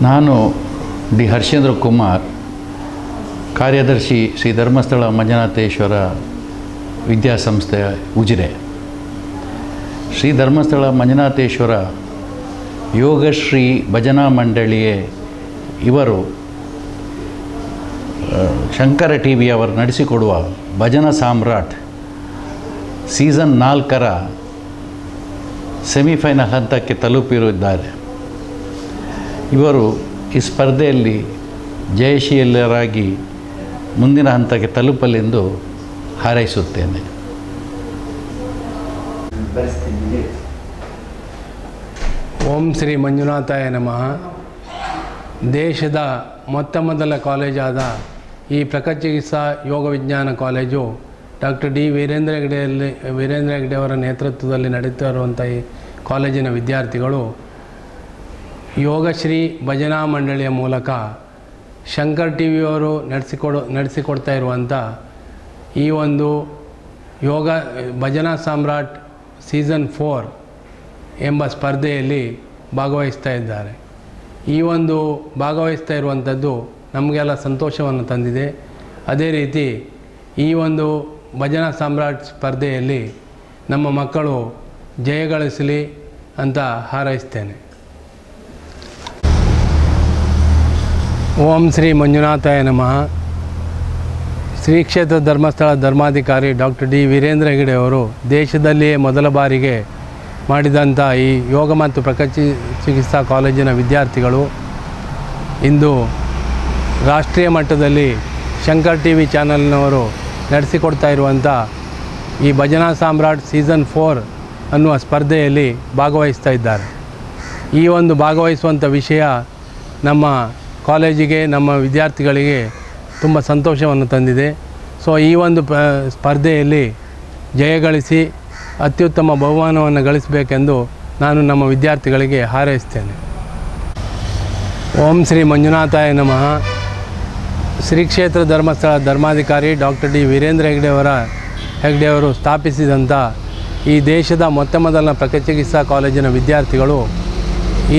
ನಾನು ಡಿ ಹರ್ಷೇಂದ್ರ ಕುಮಾರ್, ಕಾರ್ಯದರ್ಶಿ ಶ್ರೀ ಧರ್ಮಸ್ಥಳ ಮಂಜುನಾಥೇಶ್ವರ ವಿದ್ಯಾಸಂಸ್ಥೆಯ ಉಜಿರೆ. ಶ್ರೀ ಧರ್ಮಸ್ಥಳ ಮಂಜುನಾಥೇಶ್ವರ ಯೋಗಶ್ರೀ ಭಜನಾ ಮಂಡಳಿಯೇ ಇವರು ಶಂಕರ ಟಿ ವಿಯವರು ನಡೆಸಿಕೊಡುವ ಭಜನಾ ಸಾಮ್ರಾಟ್ ಸೀಸನ್ 4ರ ಸೆಮಿಫೈನಲ್ ಹಂತಕ್ಕೆ ತಲುಪಿರುತ್ತಾರೆ. ಇವರು ಈ ಸ್ಪರ್ಧೆಯಲ್ಲಿ ಜಯಶೀಲರಾಗಿ ಮುಂದಿನ ಹಂತಕ್ಕೆ ತಲುಪಲೆಂದು ಹಾರೈಸುತ್ತೇನೆ. ಓಂ ಶ್ರೀ ಮಂಜುನಾಥಾಯ ನಮಃ. ದೇಶದ ಮೊದಲ ಕಾಲೇಜಾದ ಈ ಪ್ರಖರ ಚಿಕಿತ್ಸಾ ಯೋಗ ವಿಜ್ಞಾನ college doctor D Veerendra Heggade ಅವರ ನೇತೃತ್ವದಲ್ಲಿ ನಡೀತಾ ಇರುವಂಥ ಈ ಕಾಲೇಜಿನ ವಿದ್ಯಾರ್ಥಿಗಳು ಯೋಗಶ್ರೀ ಭಜನಾ ಮಂಡಳಿಯ ಮೂಲಕ ಶಂಕರ್ ಟಿ ವಿಯವರು ನಡೆಸಿಕೊಡ್ತಾ ಇರುವಂಥ ಈ ಒಂದು ಯೋಗ ಭಜನಾ ಸಾಮ್ರಾಟ್ ಸೀಸನ್ 4 ಎಂಬ ಸ್ಪರ್ಧೆಯಲ್ಲಿ ಭಾಗವಹಿಸ್ತಾ ಇದ್ದಾರೆ. ಈ ಒಂದು ಭಾಗವಹಿಸ್ತಾ ಇರುವಂಥದ್ದು ನಮಗೆಲ್ಲ ಸಂತೋಷವನ್ನು ತಂದಿದೆ. ಅದೇ ರೀತಿ ಈ ಒಂದು ಭಜನಾ ಸಾಮ್ರಾಟ್ ಸ್ಪರ್ಧೆಯಲ್ಲಿ ನಮ್ಮ ಮಕ್ಕಳು ಜಯಗಳಿಸಲಿ ಅಂತ ಹಾರೈಸ್ತೇನೆ. ಓಂ ಶ್ರೀ ಮಂಜುನಾಥಾಯ ನಮಃ. ಶ್ರೀ ಕ್ಷೇತ್ರ ಧರ್ಮಸ್ಥಳ ಧರ್ಮಾಧಿಕಾರಿ ಡಾಕ್ಟರ್ ಡಿ ವೀರೇಂದ್ರ ಹೆಗ್ಗಡೆ ಅವರು ದೇಶದಲ್ಲಿಯೇ ಮೊದಲ ಬಾರಿಗೆ ಮಾಡಿದಂಥ ಈ ಯೋಗ ಮತ್ತು ಪ್ರಖರ ಚಿಕಿತ್ಸಾ ಕಾಲೇಜಿನ ವಿದ್ಯಾರ್ಥಿಗಳು ಇಂದು ರಾಷ್ಟ್ರೀಯ ಮಟ್ಟದಲ್ಲಿ ಶಂಕರ್ ಟಿ ವಿ ಚಾನಲ್ನವರು ನಡೆಸಿಕೊಡ್ತಾ ಇರುವಂಥ ಈ ಭಜನಾ ಸಾಮ್ರಾಟ್ ಸೀಸನ್ 4 ಅನ್ನುವ ಸ್ಪರ್ಧೆಯಲ್ಲಿ ಭಾಗವಹಿಸ್ತಾ ಇದ್ದಾರೆ. ಈ ಒಂದು ಭಾಗವಹಿಸುವಂಥ ವಿಷಯ ನಮ್ಮ ಕಾಲೇಜಿಗೆ, ನಮ್ಮ ವಿದ್ಯಾರ್ಥಿಗಳಿಗೆ ತುಂಬ ಸಂತೋಷವನ್ನು ತಂದಿದೆ. ಸೊ ಈ ಒಂದು ಸ್ಪರ್ಧೆಯಲ್ಲಿ ಜಯಗಳಿಸಿ ಅತ್ಯುತ್ತಮ ಬಹುಮಾನವನ್ನು ಗಳಿಸಬೇಕೆಂದು ನಾನು ನಮ್ಮ ವಿದ್ಯಾರ್ಥಿಗಳಿಗೆ ಹಾರೈಸ್ತೇನೆ. ಓಂ ಶ್ರೀ ಮಂಜುನಾಥಾಯ ನಮಃ. ಶ್ರೀ ಕ್ಷೇತ್ರ ಧರ್ಮಸ್ಥಳ ಧರ್ಮಾಧಿಕಾರಿ ಡಾಕ್ಟರ್ ಡಿ ವೀರೇಂದ್ರ ಹೆಗ್ಗಡೆ ಅವರು ಸ್ಥಾಪಿಸಿದಂಥ ಈ ದೇಶದ ಮೊದಲ ಪ್ರಖರ ಚಿಕಿತ್ಸಾ ಕಾಲೇಜಿನ ವಿದ್ಯಾರ್ಥಿಗಳು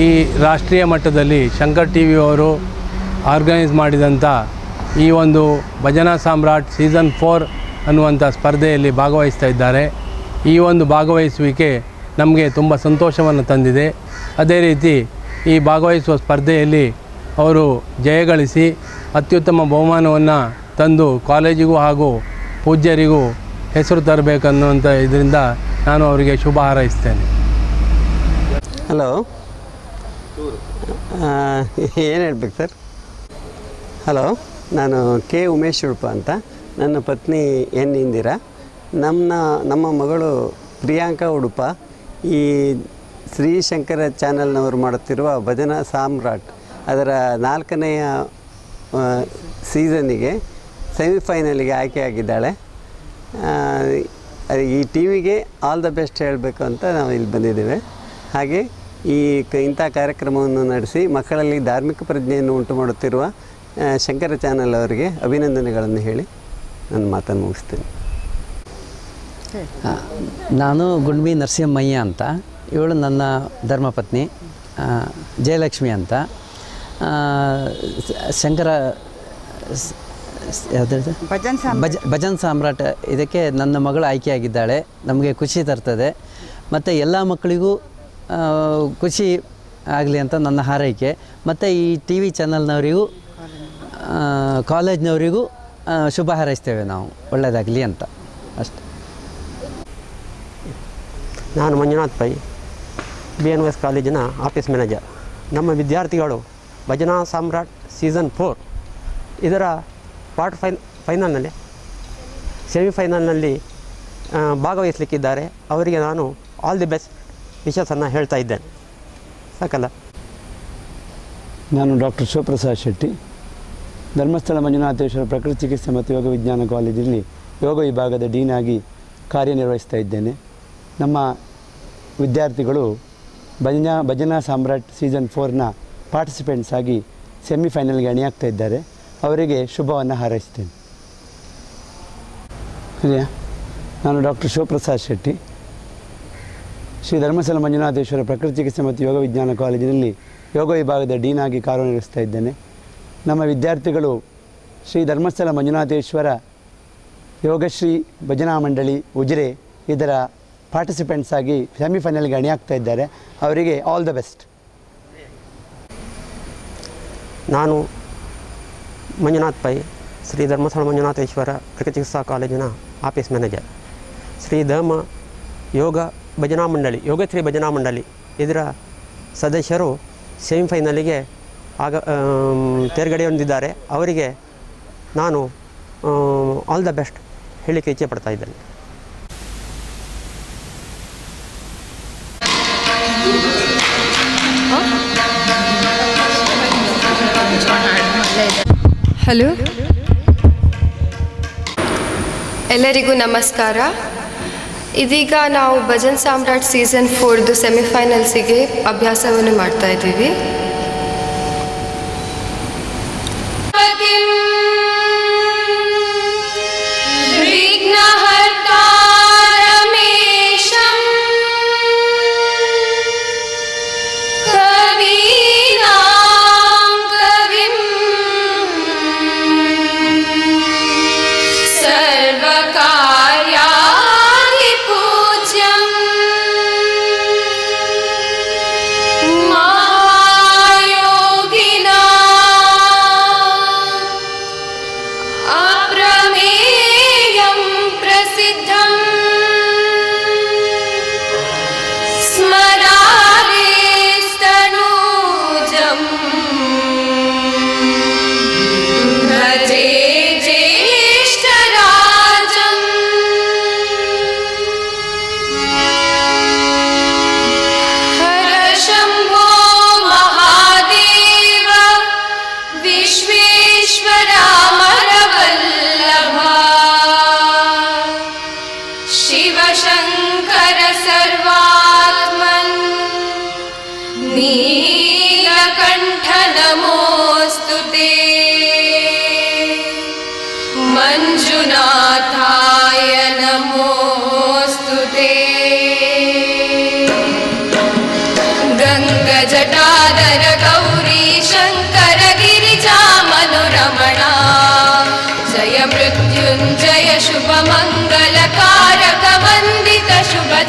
ಈ ರಾಷ್ಟ್ರೀಯ ಮಟ್ಟದಲ್ಲಿ ಶಂಕರ್ ಟಿ ವಿಯವರು ಆರ್ಗನೈಸ್ ಮಾಡಿದಂಥ ಈ ಒಂದು ಭಜನಾ ಸಾಮ್ರಾಟ್ ಸೀಸನ್ 4 ಅನ್ನುವಂಥ ಸ್ಪರ್ಧೆಯಲ್ಲಿ ಭಾಗವಹಿಸ್ತಾ ಇದ್ದಾರೆ. ಈ ಒಂದು ಭಾಗವಹಿಸುವಿಕೆ ನಮಗೆ ತುಂಬ ಸಂತೋಷವನ್ನು ತಂದಿದೆ. ಅದೇ ರೀತಿ ಈ ಭಾಗವಹಿಸುವ ಸ್ಪರ್ಧೆಯಲ್ಲಿ ಅವರು ಜಯಗಳಿಸಿ ಅತ್ಯುತ್ತಮ ಬಹುಮಾನವನ್ನು ತಂದು ಕಾಲೇಜಿಗೂ ಹಾಗೂ ಪೂಜ್ಯರಿಗೂ ಹೆಸರು ತರಬೇಕನ್ನುವಂಥ ಇದರಿಂದ ನಾನು ಅವರಿಗೆ ಶುಭ ಹಾರೈಸ್ತೇನೆ. ಹಲೋ, ಏನು ಹೇಳ್ಬೇಕು ಸರ್? ಹಲೋ, ನಾನು ಕೆ ಉಮೇಶ್ ಉಡುಪ ಅಂತ. ನನ್ನ ಪತ್ನಿ ಎನ್ ಇಂದಿರಾ. ನಮ್ಮ ಮಗಳು ಪ್ರಿಯಾಂಕಾ ಉಡುಪ ಈ ಶ್ರೀಶಂಕರ ಚಾನಲ್ನವರು ಮಾಡುತ್ತಿರುವ ಭಜನಾ ಸಾಮ್ರಾಟ್ ಅದರ 4ನೆಯ ಸೀಸನ್ನಿಗೆ ಸೆಮಿಫೈನಲಿಗೆ ಆಯ್ಕೆಯಾಗಿದ್ದಾಳೆ. ಈ ಟಿ ವಿಗೆ ಆಲ್ ದ ಬೆಸ್ಟ್ ಹೇಳಬೇಕು ಅಂತ ನಾವು ಇಲ್ಲಿ ಬಂದಿದ್ದೇವೆ. ಹಾಗೆ ಇಂಥ ಕಾರ್ಯಕ್ರಮವನ್ನು ನಡೆಸಿ ಮಕ್ಕಳಲ್ಲಿ ಧಾರ್ಮಿಕ ಪ್ರಜ್ಞೆಯನ್ನು ಉಂಟು ಮಾಡುತ್ತಿರುವ ಶಂಕರ ಚಾನಲ್ ಅವರಿಗೆ ಅಭಿನಂದನೆಗಳನ್ನು ಹೇಳಿ ನನ್ನ ಮಾತನ್ನು ಮುಗಿಸ್ತೇನೆ. ನಾನು ಗುಂಡ್ಬಿ ನರಸಿಂಹಯ್ಯ ಅಂತ. ಇವಳು ನನ್ನ ಧರ್ಮಪತ್ನಿ ಜಯಲಕ್ಷ್ಮಿ ಅಂತ. ಶಂಕರ ಭಜನ್ ಸಾಮ್ರಾಟ್ ಇದಕ್ಕೆ ನನ್ನ ಮಗಳು ಆಯ್ಕೆಯಾಗಿದ್ದಾಳೆ. ನಮಗೆ ಖುಷಿ ತರ್ತದೆ ಮತ್ತು ಎಲ್ಲ ಮಕ್ಕಳಿಗೂ ಖುಷಿ ಆಗಲಿ ಅಂತ ನನ್ನ ಹಾರೈಕೆ. ಮತ್ತು ಈ ಟಿ ವಿ ಚಾನಲ್ನವರಿಗೂ ಕಾಲೇಜ್ನವರಿಗೂ ಶುಭ ಹಾರೈಸ್ತೇವೆ ನಾವು, ಒಳ್ಳೆಯದಾಗಲಿ ಅಂತ ಅಷ್ಟೆ. ನಾನು ಮಂಜುನಾಥ್ ಪೈ, BNS ಕಾಲೇಜಿನ ಆಫೀಸ್ ಮ್ಯಾನೇಜರ್. ನಮ್ಮ ವಿದ್ಯಾರ್ಥಿಗಳು ಭಜನಾ ಸಾಮ್ರಾಟ್ ಸೀಸನ್ 4 ಇದರ ಫೈನಲ್ನಲ್ಲಿ ಸೆಮಿಫೈನಲ್ನಲ್ಲಿ ಭಾಗವಹಿಸಲಿಕ್ಕಿದ್ದಾರೆ. ಅವರಿಗೆ ನಾನು ಆಲ್ ದಿ ಬೆಸ್ಟ್ ವಿಶಸ್ಸನ್ನು ಹೇಳ್ತಾ ಇದ್ದೇನೆ. ಸಾಕಲ್ಲ. ನಾನು ಡಾಕ್ಟರ್ ಶಿವಪ್ರಸಾದ್ ಶೆಟ್ಟಿ, ಧರ್ಮಸ್ಥಳ ಮಂಜುನಾಥೇಶ್ವರ ಪ್ರಕೃತಿ ಚಿಕಿತ್ಸೆ ಮತ್ತು ಯೋಗ ವಿಜ್ಞಾನ ಕಾಲೇಜಲ್ಲಿ ಯೋಗ ವಿಭಾಗದ ಡೀನ್ ಆಗಿ ಕಾರ್ಯನಿರ್ವಹಿಸ್ತಾ ಇದ್ದೇನೆ. ನಮ್ಮ ವಿದ್ಯಾರ್ಥಿಗಳು ಭಜನಾ ಸಾಮ್ರಾಟ್ ಸೀಸನ್ 4ನ ಪಾರ್ಟಿಸಿಪೆಂಟ್ಸ್ ಆಗಿ ಸೆಮಿಫೈನಲ್ಗೆ ಅಣಿಯಾಗ್ತಾ ಇದ್ದಾರೆ. ಅವರಿಗೆ ಶುಭವನ್ನು ಹಾರೈಸ್ತೇನೆ. ನಾನು ಡಾಕ್ಟರ್ ಶಿವಪ್ರಸಾದ್ ಶೆಟ್ಟಿ, ಶ್ರೀ ಧರ್ಮಸ್ಥಳ ಮಂಜುನಾಥೇಶ್ವರ ಪ್ರಕೃತಿ ಚಿಕಿತ್ಸೆ ಮತ್ತು ಯೋಗ ವಿಜ್ಞಾನ ಕಾಲೇಜಿನಲ್ಲಿ ಯೋಗ ವಿಭಾಗದ ಡೀನ್ ಆಗಿ ಕಾರ್ಯನಿರ್ವಹಿಸ್ತಾ ಇದ್ದೇನೆ. ನಮ್ಮ ವಿದ್ಯಾರ್ಥಿಗಳು ಶ್ರೀ ಧರ್ಮಸ್ಥಳ ಮಂಜುನಾಥೇಶ್ವರ ಯೋಗಶ್ರೀ ಭಜನಾ ಮಂಡಳಿ ಉಜಿರೆ ಇದರ ಪಾರ್ಟಿಸಿಪೆಂಟ್ಸ್ ಆಗಿ ಸೆಮಿಫೈನಲ್ಗೆ ಅಣಿಯಾಗ್ತಾ ಇದ್ದಾರೆ. ಅವರಿಗೆ ಆಲ್ ದ ಬೆಸ್ಟ್. ನಾನು ಮಂಜುನಾಥ್ ಪೈ, ಶ್ರೀ ಧರ್ಮಸ್ಥಳ ಮಂಜುನಾಥೇಶ್ವರ ಪ್ರಕೃತಿ ಚಿಕಿತ್ಸಾ ಕಾಲೇಜಿನ ಆಫೀಸ್ ಮ್ಯಾನೇಜರ್. ಶ್ರೀ ಧರ್ಮ ಯೋಗ ಭಜನಾ ಮಂಡಳಿ, ಯೋಗಶ್ರೀ ಭಜನಾ ಮಂಡಳಿ ಇದರ ಸದಸ್ಯರು ಸೆಮಿಫೈನಲಿಗೆ ತೇರ್ಗಡೆ ಹೊಂದಿದ್ದಾರೆ. ಅವರಿಗೆ ನಾನು ಆಲ್ ದ ಬೆಸ್ಟ್ ಹೇಳಲಿಕ್ಕೆ ಇಚ್ಛೆ ಪಡ್ತಾ ಇದ್ದೇನೆ. ಹಲೋ, ಎಲ್ಲರಿಗೂ ನಮಸ್ಕಾರ. ಇದೀಗ ನಾವು ಭಜನ್ ಸಾಮ್ರಾಟ್ ಸೀಸನ್ 4 ಸೆಮಿಫೈನಲ್ಸಿಗೆ ಅಭ್ಯಾಸವನ್ನು ಮಾಡ್ತಾ ಇದ್ದೀವಿ.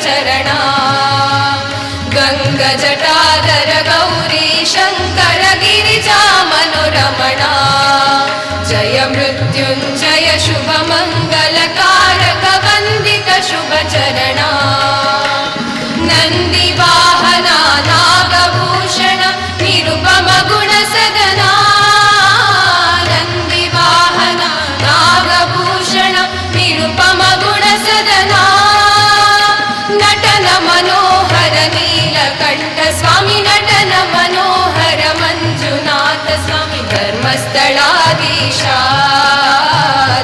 चरणा गंगा जटाधर गौरी शंकर गिरिजा मनोरमणा जय मृत्युंजय शुभ मंगल कारक वंदित शुभ चरणा नंदी वाहना नागभूषण निरुपम गुण सदना नंदी वाहना नागभूषण निरुपम गुण सदना नटन मनोहर नीलकंठ स्वामी नटन मनोहर मंजुनाथ स्वामी धर्मस्थलाधीशा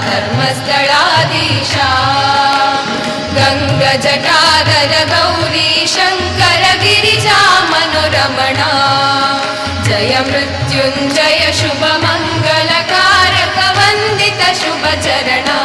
धर्मस्थलाधीशा गंगा जटाधर गौरी शंकर गिरिजा मनोरमणा जय मृत्युंजय शुभ मंगल कारक वंदित शुभ चरणा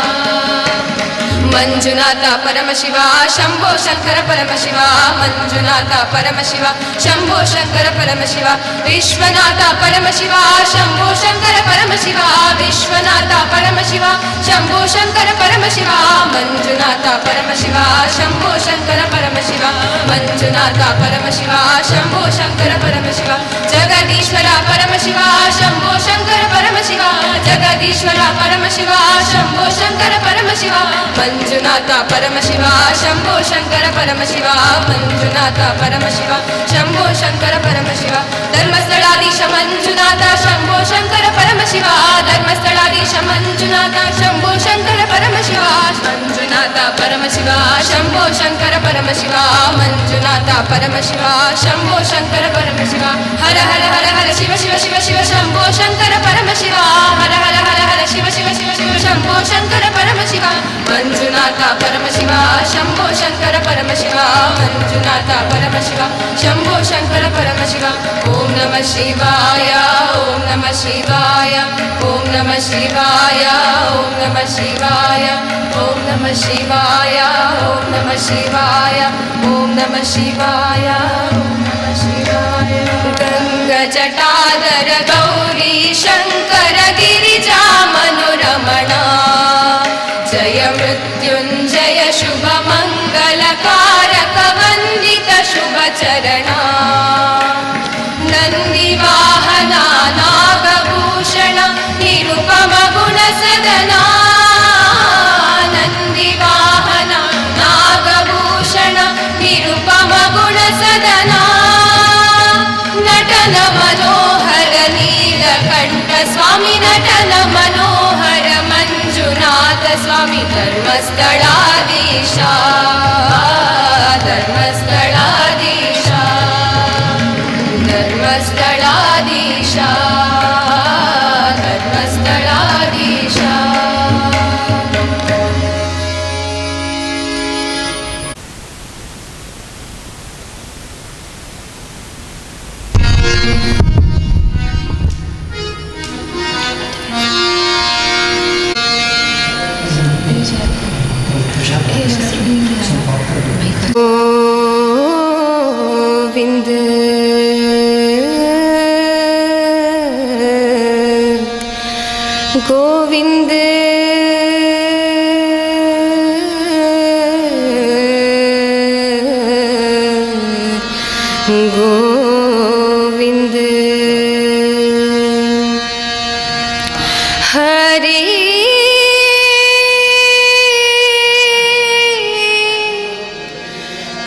मंजुनाथ परमशिवा शंभो शंकर परमशिवा मंजुनाथ परमशिवा शंभो शंकर परमशिवा विश्वनाथ परमशिवा शंभो शंकर परमशिवा विश्वनाथ परमशिवा शंभो शंकर परमशिवा मंजुनाथ परमशिवा शंभो शंकर परमशिवा मंजुनाथ परमशिवा शंभो शंकर परमशिवा जगदीश्वर परमशिवा शंभो शंकर परमशिवा जगदीश्वर परमशिवा शंभो शंकर परमशिवा मंजुनाथ परमशिवा शंभो शंकर परमशिवा मंजुनाथ परमशिवा शंभो शंकर परमशिवा धर्मस्थलाधीश मंजुनाथ शंभो शंकर परमशिवा धर्मस्थलाधीश मंजुनाथ शंभो शंकर परमशिवा मंजुनाथ परमशिवा शंभो शंकर परमशिवा मंजुनाथ परमशिवा शंभो शंकर परमशिवा हर हर हर हर शिव शिव शिव शिव शंभो शंकर परमशिवा हर हर हर हर शिव शिव शिव शिव शंभो शंकर परमशिवा मंजुनाथ परमशिवा शंभो शंकर परमशिवा मंजुनाथ परमशिवा शंभो शंकर परमशिवा ओम नमः शिवाय ओम नमः शिवाय शिवाय ॐ नमः शिवाय ॐ नमः शिवाय ॐ नमः शिवाय ॐ नमः शिवाय ॐ नमः शिवाय ॐ नमः शिवाय गङ्गजटाधर गौरी शङ्कर गिरिजा मनोरमणा जय मृत्युञ्जय शुभ मङ्गलकारक वन्दित शुभ चरणा नन्दिवाहना नागभूषण निरुपम गुणसदना नन्दिवाहना नागभूषण निरुपम गुणसदना नटन मनोहर नीलकण्ठ स्वामी नटन मनोहर मंजुनाथ स्वामी धर्मस्थलाधीशा धर्मस्थलाधीशा धर्मस्थलाधीशा धर्मस्थलाधीशा गोविंद गोविंद गोविंद हरे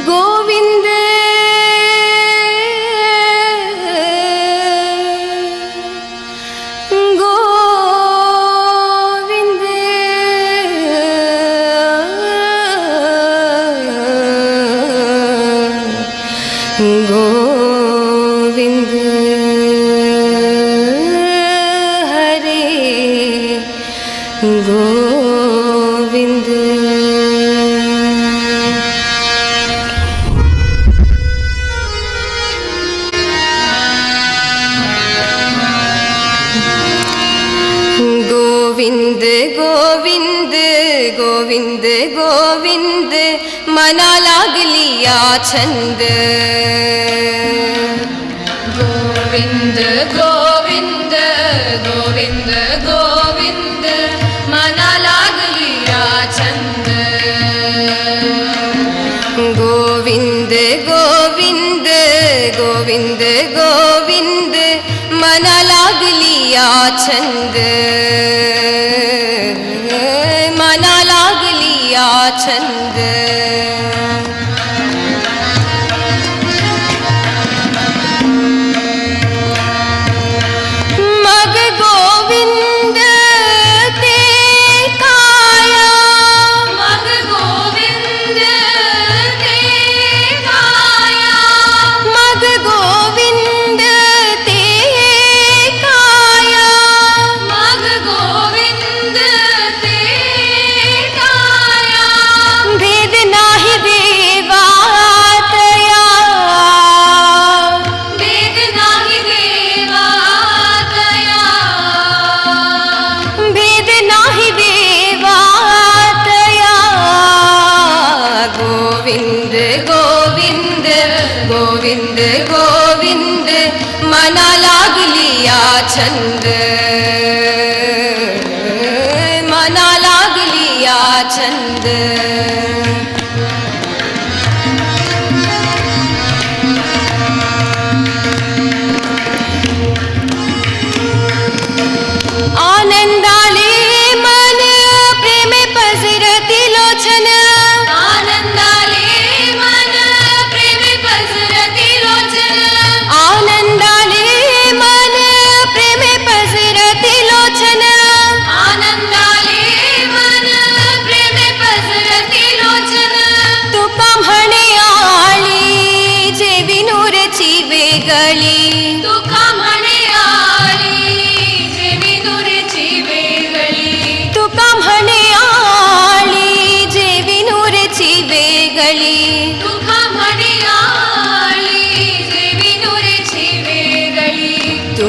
गोविंद गोविंद गोविंद हरे गोविंद गोविंद गोविंद गोविंद गोविंद मना लागलिया छंद गोविंद गोविंद गोविंद गोविंद मना लागलिया छंद गोविंद गोविंद गोविंद गोविंद मना लागलिया छंद मना लागलिया छंद मग गोविंद ते काया मग गोविंद ते काया मग गोविंद ते काया मग गोविंद ते काया भेद नाही देवातया भेद नाही देवातया भेद नाही देवातया गोविंद गोविंद गोविंद गोविंद मना लागलिया छंद मना लागलिया छंद आनंदाले मन प्रेम पसरती लोचन आनंदाले मन प्रेम पसरती लोचन आनंदाले मन प्रेम पसरती लोचन आनंदाले मन प्रेम पसरती लोचन तुका म्हणे आली जे विनुरची वेगळी तुका म्हणे आली जे विनुरची वेगळी तुका म्हणे आली जे विनुरची वेगळी तुका म्हणे आली जे विनुरची वेगळी तू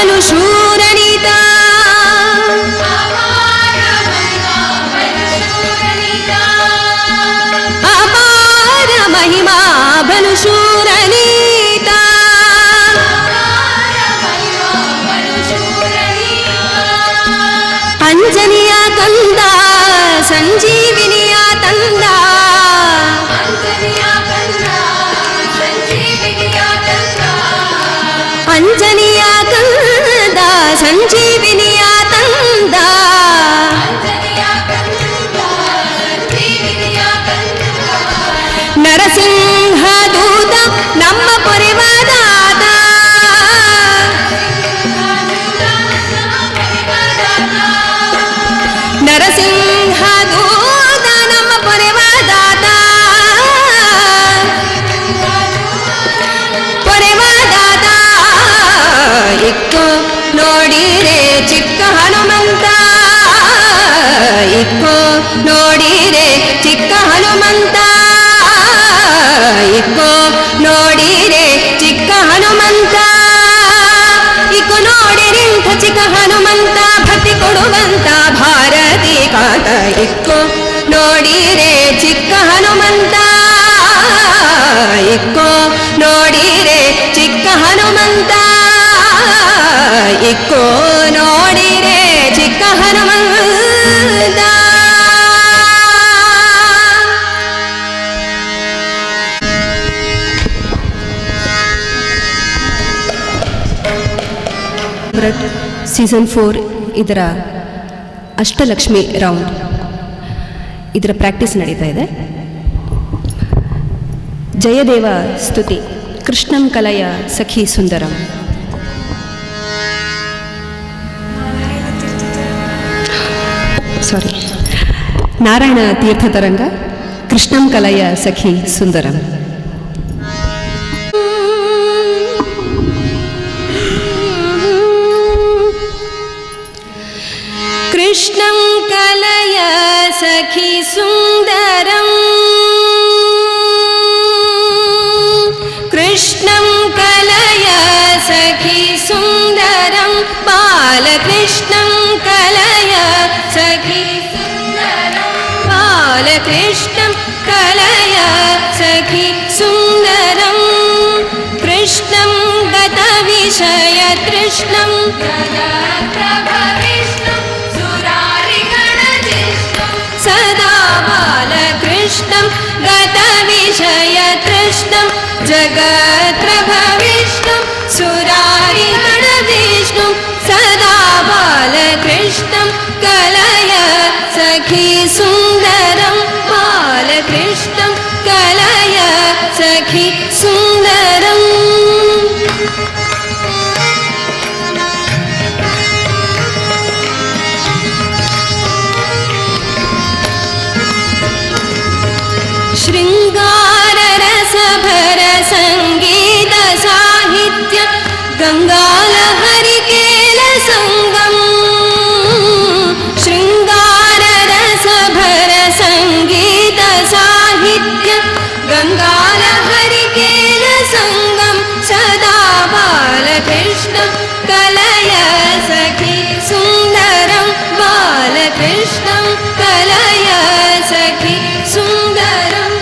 ಬಲು ಶೂರನಿತ ಅಪಾರ ಮಹಿಮಾ ಬಲು ಶೂರನೀತ ಅಂಜನಿಯ ಕಂದ ಸಂಜೀವಿನಿಯ ತಂದ ಅಂಜನಿಯ ಕಂದ ಸಂಜೀವಿನಿಯ ತಂದ ನರಸಿಂಹ ದೂತ ನಮ್ಮ ಪೊರೆವಾದಾತ ನರಸಿಂಹ ದೂತ ನಮ್ಮ ಪೊರೆವಾದಾತ ಪೊರೆವಾದಾತ ಇಕ್ಕೋ ನೋಡಿರೆ ಚಿಕ್ಕ ಹನುಮಂತ ಇಕ್ಕೋ ನೋಡಿರೆ ಚಿಕ್ಕ ಹನುಮಂತ ಇಕ್ಕೋ ನೋಡಿರೆ ಚಿಕ್ಕ ಹನುಮಂತ ಇಕ್ಕೋ ನೋಡಿರಿಂಥ ಚಿಕ್ಕ ಹನುಮಂತ ಭಕ್ತಿ ಕೊಡುವಂತ ಭಾರತಿ ಕಾಂತ ಇಕ್ಕೋ ನೋಡಿರೆ ಚಿಕ್ಕ ಹನುಮಂತ ಇಕ್ಕೋ ನೋಡಿರೆ ಚಿಕ್ಕ ಹನುಮಂತ ಇಕ್ಕೋ ನೋಡಿರೆ ಚಿಕ್ಕ ಹನುಮಂತ ಸೀಸನ್ 4 ಇದರ ಅಷ್ಟಲಕ್ಷ್ಮಿ ರೌಂಡ್ ಇದರ ಪ್ರಾಕ್ಟೀಸ್ ನಡೀತಾ ಇದೆ. ಜಯದೇವ ಸ್ತುತಿ ಕೃಷ್ಣಂ ಕಲಯ ಸಖಿ ಸುಂದರಂ. ಸಾರಿ, ನಾರಾಯಣ ತೀರ್ಥ ತರಂಗ ಕೃಷ್ಣಂ ಕಲಯ ಸಖಿ ಸುಂದರಂ. कृष्णं कलय सखि सुन्दरम् कृष्णं कलय सखि सुन्दरं बालकृष्णं कलय सखि सुन्दरं बालकृष्णं कलय सखि सुन्दरं कृष्णं गतविषय तृष्णं सदा बालकृष्णं गतविषय तृष्णं जगत्प्रभविष्णुं सुरारिगणविष्णुं सदा बालकृष्णं कलय सखि सुन्दरं बालकृष्णं कलय सखि सुन्दरम्. शृङ्गाररसभर सङ्गीत साहित्य गङ्गालहरिकेल सङ्गम् शृङ्गाररसभर सङ्गीत साहित्य गङ्गालहरिकेल सङ्गम् सदा बालकृष्णं कलय सखि सुन्दरं बालकृष्णं कलय सखि सुन्दरम्.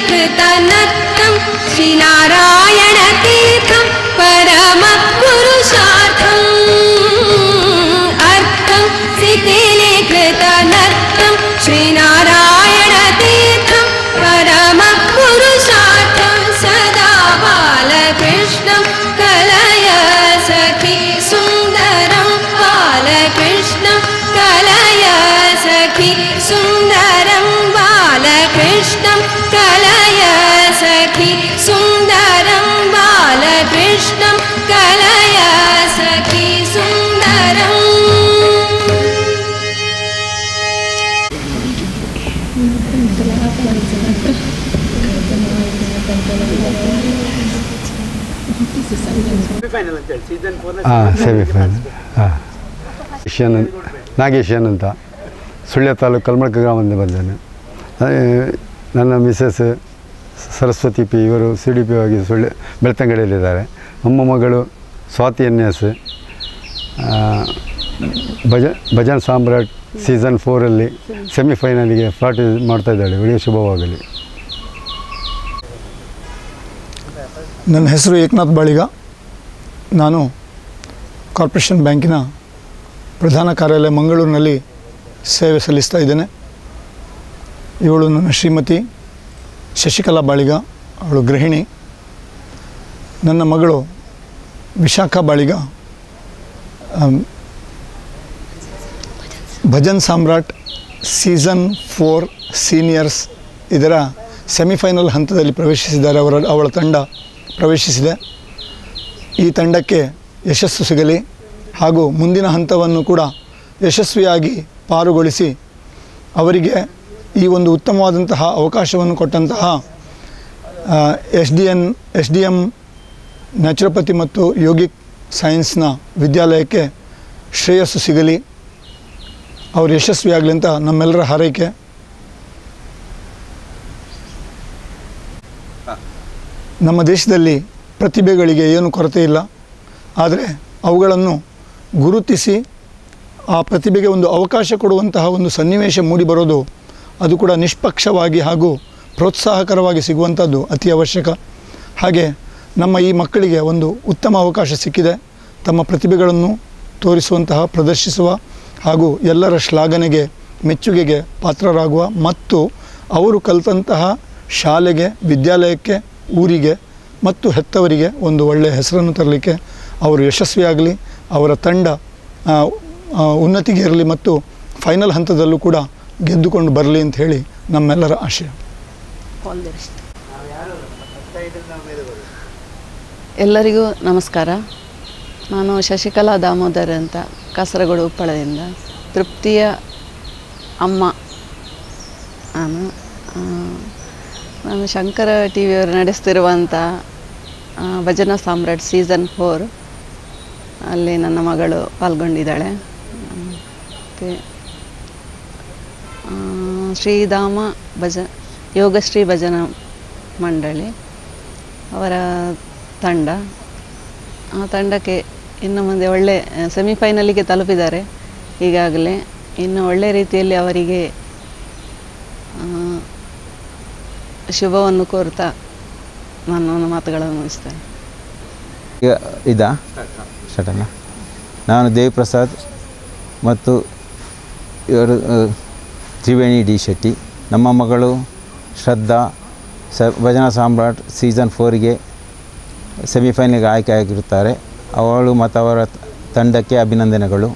कृतनत्तं श्रीनारायणतीर्थं परमपुरुषार्थम् अर्थं सितिले कृतनत्तं श्रीनारायणतीर्थं परमपुरुषार्थं सदा बालकृष्णं कलय सखि सुन्दरं बालकृष्णं कलय सखि सुन्दरं बालकृष्णं कलय सखि सुन्दरं बालकृष्णं कलय सखि सुन्दरम्. ಸೆಮಿಫೈನಲ್. ನಾಗೇಶನ್ ಅಂತ ಸುಳ್ಯ ತಾಲೂಕು ಕಲ್ಮಳ್ಕ ಗ್ರಾಮದಿಂದ ಬಂದೇನೆ. ನನ್ನ ಮಿಸಸ್ ಸರಸ್ವತಿ ಪಿ ಇವರು CDP ಆಗಿ ಬೆಳ್ತಂಗಡಿಯಲ್ಲಿದ್ದಾರೆ. ನಮ್ಮ ಮಗಳು ಸ್ವಾತಿ NS ಭಜನ್ ಸಾಮ್ರಾಟ್ ಸೀಸನ್ 4 ಸೆಮಿಫೈನಲಿಗೆ ಪಾರ್ಟಿಸಿಪೇಟ್ ಮಾಡ್ತಾಯಿದ್ದಾಳೆ. ಒಳ್ಳೆಯ ಶುಭವಾಗಲಿ. ನನ್ನ ಹೆಸರು ಏಕನಾಥ್ ಬಾಳಿಗ. ನಾನು ಕಾರ್ಪೊರೇಷನ್ ಬ್ಯಾಂಕಿನ ಪ್ರಧಾನ ಕಾರ್ಯಾಲಯ ಮಂಗಳೂರಿನಲ್ಲಿ ಸೇವೆ ಸಲ್ಲಿಸ್ತಾ ಇದ್ದೇನೆ. ಇವಳು ನನ್ನ ಶ್ರೀಮತಿ ಶಶಿಕಲಾ ಬಾಳಿಗ, ಅವಳು ಗೃಹಿಣಿ. ನನ್ನ ಮಗಳು ವಿಶಾಖ ಬಾಳಿಗ ಭಜನ್ ಸಾಮ್ರಾಟ್ ಸೀಸನ್ 4 ಸೀನಿಯರ್ಸ್ ಇದರ ಸೆಮಿಫೈನಲ್ ಹಂತದಲ್ಲಿ ಪ್ರವೇಶಿಸಿದ್ದಾರೆ. ಅವಳ ತಂಡ ಪ್ರವೇಶಿಸಿದೆ. ಈ ತಂಡಕ್ಕೆ ಯಶಸ್ಸು ಸಿಗಲಿ ಹಾಗೂ ಮುಂದಿನ ಹಂತವನ್ನು ಕೂಡ ಯಶಸ್ವಿಯಾಗಿ ಪಾರುಗೊಳಿಸಿ ಅವರಿಗೆ ಈ ಒಂದು ಉತ್ತಮವಾದಂತಹ ಅವಕಾಶವನ್ನು ಕೊಟ್ಟಂತಹ SDM ನ್ಯಾಚುರೋಪತಿ ಮತ್ತು ಯೋಗಿಕ್ ಸೈನ್ಸ್ನ ವಿದ್ಯಾಲಯಕ್ಕೆ ಶ್ರೇಯಸ್ಸು ಸಿಗಲಿ, ಅವರು ಯಶಸ್ವಿಯಾಗಲಿ ಅಂತ ನಮ್ಮೆಲ್ಲರ ಹಾರೈಕೆ. ನಮ್ಮ ದೇಶದಲ್ಲಿ ಪ್ರತಿಭೆಗಳಿಗೆ ಏನು ಕೊರತೆ ಇಲ್ಲ, ಆದರೆ ಅವುಗಳನ್ನು ಗುರುತಿಸಿ ಆ ಪ್ರತಿಭೆಗೆ ಒಂದು ಅವಕಾಶ ಕೊಡುವಂತಹ ಒಂದು ಸನ್ನಿವೇಶ ಮೂಡಿಬರೋದು ಅದು ಕೂಡ ನಿಷ್ಪಕ್ಷವಾಗಿ ಹಾಗೂ ಪ್ರೋತ್ಸಾಹಕರವಾಗಿ ಸಿಗುವಂಥದ್ದು ಅತಿ ಅವಶ್ಯಕ. ಹಾಗೆ ನಮ್ಮ ಈ ಮಕ್ಕಳಿಗೆ ಒಂದು ಉತ್ತಮ ಅವಕಾಶ ಸಿಕ್ಕಿದೆ. ತಮ್ಮ ಪ್ರತಿಭೆಗಳನ್ನು ತೋರಿಸುವಂತಹ, ಪ್ರದರ್ಶಿಸುವ ಹಾಗೂ ಎಲ್ಲರ ಶ್ಲಾಘನೆಗೆ ಮೆಚ್ಚುಗೆಗೆ ಪಾತ್ರರಾಗುವ ಮತ್ತು ಅವರು ಕಲಿತಂತಹ ಶಾಲೆಗೆ, ವಿದ್ಯಾಲಯಕ್ಕೆ, ಊರಿಗೆ ಮತ್ತು ಹೆತ್ತವರಿಗೆ ಒಂದು ಒಳ್ಳೆಯ ಹೆಸರನ್ನು ತರಲಿಕ್ಕೆ ಅವರು ಯಶಸ್ವಿಯಾಗಲಿ, ಅವರ ತಂಡ ಉನ್ನತಿಗೆ ಇರಲಿ ಮತ್ತು ಫೈನಲ್ ಹಂತದಲ್ಲೂ ಕೂಡ ಗೆದ್ದುಕೊಂಡು ಬರಲಿ ಅಂತ ಹೇಳಿ ನಮ್ಮೆಲ್ಲರ ಆಶಯ. ಎಲ್ಲರಿಗೂ ನಮಸ್ಕಾರ. ನಾನು ಶಶಿಕಲಾ ದಾಮೋದರ್ ಅಂತ ಕಾಸರಗೋಡು ಉಪ್ಪಳದಿಂದ. ತೃಪ್ತಿಯ ಅಮ್ಮ ನಾನು ಶಂಕರ TV ಅವರು ನಡೆಸ್ತಿರುವಂಥ ಭಜನಾ ಸಾಮ್ರಾಟ್ ಸೀಸನ್ 4 ಅಲ್ಲಿ ನನ್ನ ಮಗಳು ಪಾಲ್ಗೊಂಡಿದ್ದಾಳೆ. ಮತ್ತು ಶ್ರೀಧಾಮ ಯೋಗಶ್ರೀ ಭಜನಾ ಮಂಡಳಿ ಅವರ ತಂಡ, ಆ ತಂಡಕ್ಕೆ ಇನ್ನು ಮುಂದೆ ಒಳ್ಳೆ ಸೆಮಿಫೈನಲಿಗೆ ತಲುಪಿದ್ದಾರೆ. ಈಗಾಗಲೇ ಇನ್ನು ಒಳ್ಳೆ ರೀತಿಯಲ್ಲಿ ಅವರಿಗೆ ಶುಭವನ್ನು ಕೋರ್ತಾ ನನ್ನ ಮಾತುಗಳನ್ನು ಮುಗಿಸ್ತೇನೆ. ನಾನು ದೇವಿಪ್ರಸಾದ್ ಮತ್ತು ಇವರು ತ್ರಿವೇಣಿ ಡಿ ಶೆಟ್ಟಿ. ನಮ್ಮ ಮಗಳು ಶ್ರದ್ಧಾ ಭಜನಾ ಸಾಮ್ರಾಟ್ ಸೀಸನ್ 4ಗೆ ಸೆಮಿಫೈನಲ್ಗೆ ಆಯ್ಕೆಯಾಗಿರುತ್ತಾರೆ. ಅವಳು ಮತ್ತು ಅವರ ತಂಡಕ್ಕೆ ಅಭಿನಂದನೆಗಳು.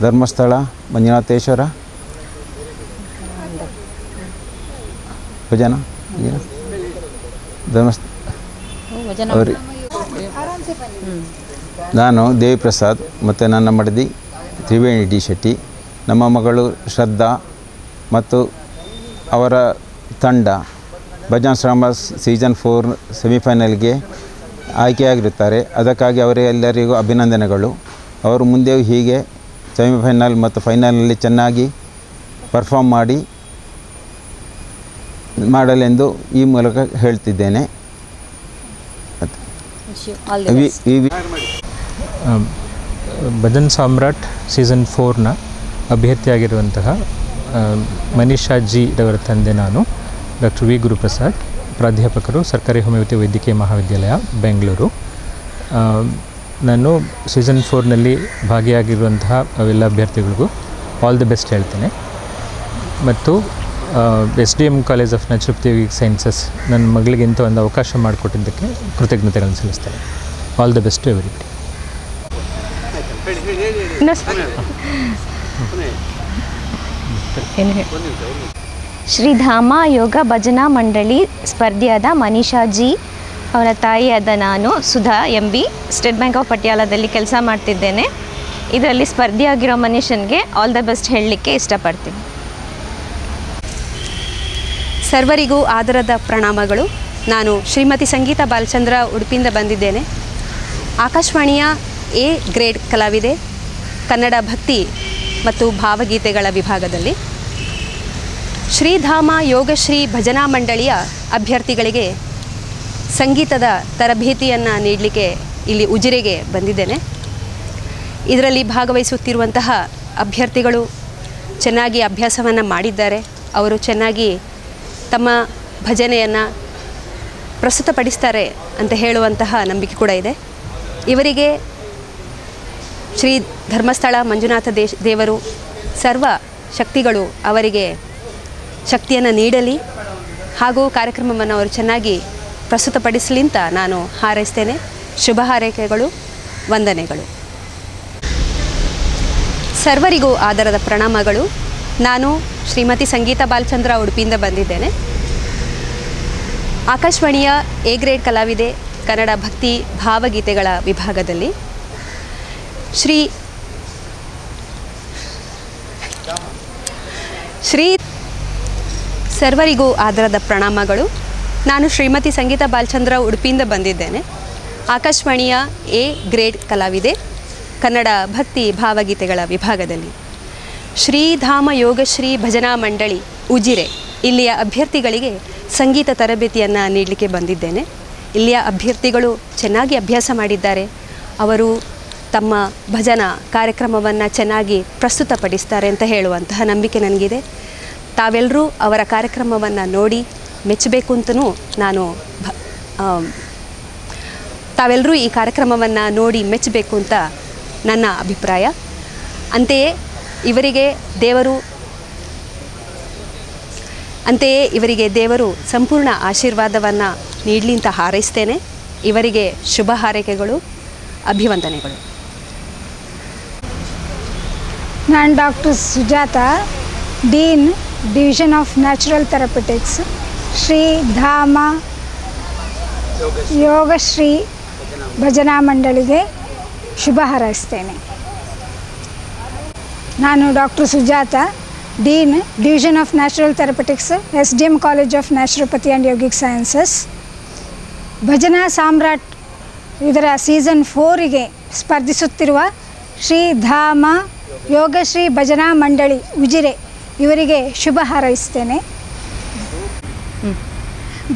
ಧರ್ಮಸ್ಥಳ ಮಂಜುನಾಥೇಶ್ವರ ಭಜನಾ ಅವರಿಗೆ ನಾನು ದೇವಿಪ್ರಸಾದ್ ಮತ್ತು ನನ್ನ ಮಡದಿ ತ್ರಿವೇಣಿ ಡಿ ಶೆಟ್ಟಿ. ನಮ್ಮ ಮಗಳು ಶ್ರದ್ಧಾ ಮತ್ತು ಅವರ ತಂಡ ಭಜನಾ ಸಾಮ್ರಾಟ್ ಸೀಸನ್ 4 ಸೆಮಿಫೈನಲ್ಗೆ ಆಯ್ಕೆಯಾಗಿರುತ್ತಾರೆ. ಅದಕ್ಕಾಗಿ ಅವರೆಲ್ಲರಿಗೂ ಅಭಿನಂದನೆಗಳು. ಅವರು ಮುಂದೆಯೂ ಹೀಗೆ ಸೆಮಿಫೈನಲ್ ಮತ್ತು ಫೈನಲ್ನಲ್ಲಿ ಚೆನ್ನಾಗಿ ಪರ್ಫಾರ್ಮ್ ಮಾಡಲೆಂದು ಈ ಮೂಲಕ ಹೇಳ್ತಿದ್ದೇನೆ. ಭಜನ್ ಸಾಮ್ರಾಟ್ ಸೀಸನ್ 4ನ ಅಭ್ಯರ್ಥಿಯಾಗಿರುವಂತಹ ಮನೀಷಾ ಜಿ ರವರ ತಂದೆ ನಾನು, ಡಾಕ್ಟರ್ ವಿ ಗುರುಪ್ರಸಾದ್, ಪ್ರಾಧ್ಯಾಪಕರು ಸರ್ಕಾರಿ ಹೋಮಿಯೋಪತಿ ವೈದ್ಯಕೀಯ ಮಹಾವಿದ್ಯಾಲಯ ಬೆಂಗಳೂರು. ನಾನು ಸೀಸನ್ 4ನಲ್ಲಿ ಭಾಗಿಯಾಗಿರುವಂತಹ ಅವೆಲ್ಲ ಅಭ್ಯರ್ಥಿಗಳಿಗೂ ಆಲ್ ದಿ ಬೆಸ್ಟ್ ಹೇಳ್ತೇನೆ. ಮತ್ತು SDM college of naturopathy sciences ನನ್ನ ಮಗಳಿಗೆ ಇಂಥ ಒಂದು ಅವಕಾಶ ಮಾಡಿಕೊಟ್ಟಿದ್ದಕ್ಕೆ ಕೃತಜ್ಞತೆಗಳನ್ನು ಸಲ್ಲಿಸ್ತೇನೆ. All the best to everybody. Shridhama Yoga Bhajana Mandali ಸ್ಪರ್ಧಿಯಾದ ಮನೀಷಾ ಜಿ ಅವರ ತಾಯಿಯಾದ ನಾನು Sudha MB state bank of ಪಟಿಯಾಲದಲ್ಲಿ ಕೆಲಸ ಮಾಡ್ತಿದ್ದೇನೆ. ಇದರಲ್ಲಿ ಸ್ಪರ್ಧಿಯಾಗಿರೋ ಮನುಷ್ಯನಿಗೆ ಆಲ್ ದ ಬೆಸ್ಟ್ ಹೇಳಲಿಕ್ಕೆ ಇಷ್ಟಪಡ್ತೀನಿ. ಸರ್ವರಿಗೂ ಆದರದ ಪ್ರಣಾಮಗಳು. ನಾನು ಶ್ರೀಮತಿ ಸಂಗೀತಾ ಬಾಲಚಂದ್ರ ಉಡುಪಿಯಿಂದ ಬಂದಿದ್ದೇನೆ. ಆಕಾಶವಾಣಿಯ A ಗ್ರೇಡ್ ಕಲಾವಿದೆ. ಕನ್ನಡ ಭಕ್ತಿ ಮತ್ತು ಭಾವಗೀತೆಗಳ ವಿಭಾಗದಲ್ಲಿ. ಶ್ರೀಧಾಮ ಯೋಗಶ್ರೀ ಭಜನಾ ಮಂಡಳಿಯ ಅಭ್ಯರ್ಥಿಗಳಿಗೆ ಸಂಗೀತದ ತರಬೇತಿಯನ್ನು ನೀಡಲಿಕ್ಕೆ ಇಲ್ಲಿ ಉಜಿರೆಗೆ ಬಂದಿದ್ದೇನೆ. ಇದರಲ್ಲಿ ಭಾಗವಹಿಸುತ್ತಿರುವಂತಹ ಅಭ್ಯರ್ಥಿಗಳು ಚೆನ್ನಾಗಿ ಅಭ್ಯಾಸವನ್ನು ಮಾಡಿದ್ದಾರೆ. ಅವರು ಚೆನ್ನಾಗಿ ತಮ್ಮ ಭಜನೆಯನ್ನು ಪ್ರಸ್ತುತಪಡಿಸ್ತಾರೆ ಅಂತ ಹೇಳುವಂತಹ ನಂಬಿಕೆ ಕೂಡ ಇದೆ. ಇವರಿಗೆ ಶ್ರೀ ಧರ್ಮಸ್ಥಳ ಮಂಜುನಾಥ ದೇವರು ಸರ್ವ ಶಕ್ತಿಗಳು ಅವರಿಗೆ ಶಕ್ತಿಯನ್ನು ನೀಡಲಿ ಹಾಗೂ ಕಾರ್ಯಕ್ರಮವನ್ನು ಅವರು ಚೆನ್ನಾಗಿ ಪ್ರಸ್ತುತಪಡಿಸಲಿ ಅಂತ ನಾನು ಹಾರೈಸ್ತೇನೆ. ಶುಭ ಹಾರೈಕೆಗಳು, ವಂದನೆಗಳು. ಸರ್ವರಿಗೂ ಆದರದ ಪ್ರಣಾಮಗಳು. ನಾನು ಶ್ರೀಮತಿ ಸಂಗೀತಾ ಬಾಲಚಂದ್ರ ಉಡುಪಿಯಿಂದ ಬಂದಿದ್ದೇನೆ. ಆಕಾಶವಾಣಿಯ ಎ ಗ್ರೇಡ್ ಕಲಾವಿದೆ ಕನ್ನಡ ಭಕ್ತಿ ಭಾವಗೀತೆಗಳ ವಿಭಾಗದಲ್ಲಿ. ಸರ್ವರಿಗೂ ಆದರದ ಪ್ರಣಾಮಗಳು. ನಾನು ಶ್ರೀಮತಿ ಸಂಗೀತಾ ಬಾಲಚಂದ್ರ ಉಡುಪಿಯಿಂದ ಬಂದಿದ್ದೇನೆ. ಆಕಾಶವಾಣಿಯ ಎ ಗ್ರೇಡ್ ಕಲಾವಿದೆ ಕನ್ನಡ ಭಕ್ತಿ ಭಾವಗೀತೆಗಳ ವಿಭಾಗದಲ್ಲಿ. ಶ್ರೀಧಾಮ ಯೋಗಶ್ರೀ ಭಜನಾ ಮಂಡಳಿ ಉಜಿರೆ ಇಲ್ಲಿಯ ಅಭ್ಯರ್ಥಿಗಳಿಗೆ ಸಂಗೀತ ತರಬೇತಿಯನ್ನು ನೀಡಲಿಕ್ಕೆ ಬಂದಿದ್ದೇನೆ. ಇಲ್ಲಿಯ ಅಭ್ಯರ್ಥಿಗಳು ಚೆನ್ನಾಗಿ ಅಭ್ಯಾಸ ಮಾಡಿದ್ದಾರೆ. ಅವರು ತಮ್ಮ ಭಜನಾ ಕಾರ್ಯಕ್ರಮವನ್ನು ಚೆನ್ನಾಗಿ ಪ್ರಸ್ತುತಪಡಿಸ್ತಾರೆ ಅಂತ ಹೇಳುವಂತಹ ನಂಬಿಕೆ ನನಗಿದೆ. ತಾವೆಲ್ಲರೂ ಅವರ ಕಾರ್ಯಕ್ರಮವನ್ನು ನೋಡಿ ಮೆಚ್ಚಬೇಕು ಅಂತಲೂ ತಾವೆಲ್ಲರೂ ಈ ಕಾರ್ಯಕ್ರಮವನ್ನು ನೋಡಿ ಮೆಚ್ಚಬೇಕು ಅಂತ ನನ್ನ ಅಭಿಪ್ರಾಯ. ಅಂತೆಯೇ ಇವರಿಗೆ ದೇವರು ಸಂಪೂರ್ಣ ಆಶೀರ್ವಾದವನ್ನು ನೀಡಲಿ ಅಂತ ಹಾರೈಸ್ತೇನೆ. ಇವರಿಗೆ ಶುಭ ಹಾರೈಕೆಗಳು, ಅಭಿವಂದನೆಗಳು. ನಾನು doctor Sujata, dean division of natural therapeutics, Shridhama Yogashri Bhajana ಮಂಡಳಿಗೆ ಶುಭ ಹಾರೈಸ್ತೇನೆ. ನಾನು doctor Sujata, dean division of natural therapeutics, SDM college of naturopathy and yogic sciences. Bhajana Samrat ಇದರ ಸೀಸನ್ 4ಗೆ ಸ್ಪರ್ಧಿಸುತ್ತಿರುವ ಶ್ರೀಧಾಮ ಯೋಗಶ್ರೀ ಭಜನಾ ಮಂಡಳಿ ಉಜಿರೆ ಇವರಿಗೆ ಶುಭ ಹಾರೈಸ್ತೇನೆ.